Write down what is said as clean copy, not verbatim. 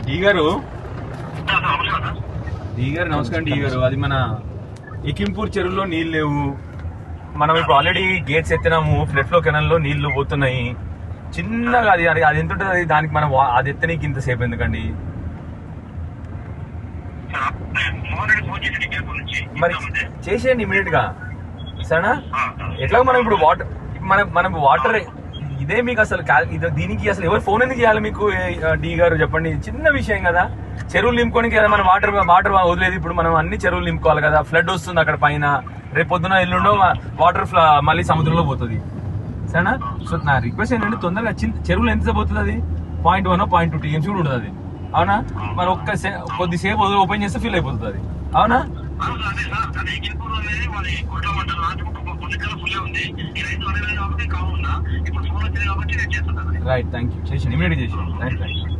D గారు నమస్కారం D గారు. అది మన ఎకింపూర్ చెరువులో నీళ్ళు లేవు. మనం ఇప్పుడు ఆల్రెడీ గేట్స్ ఎత్తినాము. ఫ్లడ్ ఫ్లో కెనాల్ లో నీళ్లు పోతున్నాయి. చిన్నగా అది అది ఎంత ఉంటుంది, దానికి మనం అది ఎత్తనీకి ఇంతసేపు ఎందుకండి? మరి చేసేయండి ఇమీడియట్ గా, సరేనా? ఎట్లా మనం ఇప్పుడు మనం వాటర్ ఇదే మీకు అసలు దీనికి అసలు ఎవరు ఫోన్ ఎందుకు చేయాలి మీకు? డి గారు చెప్పండి, చిన్న విషయం కదా. చెరువులు నింపుకోనికి కదా మనం వాటర్ వదిలేదు. ఇప్పుడు మనం అన్ని చెరువులు నింపుకోవాలి కదా. ఫ్లడ్ వస్తుంది అక్కడ పైన, రేపు పొద్దున ఎల్లుండో వాటర్ మళ్ళీ సముద్రంలో పోతుంది, సరేనా? సో నా రిక్వెస్ట్ ఏంటంటే తొందరగా చెరువులు ఎంత పోతుంది? అది 0.1 0.2 TMC కూడా ఉంటుంది అది, అవునా? మరి కొద్దిసేపు ఓపెన్ చేస్తే ఫిల్ అయిపోతుంది అది, అవునా? Right, thank you. చేసి ఇమీడియట్ చేసి థ్యాంక్ యూ.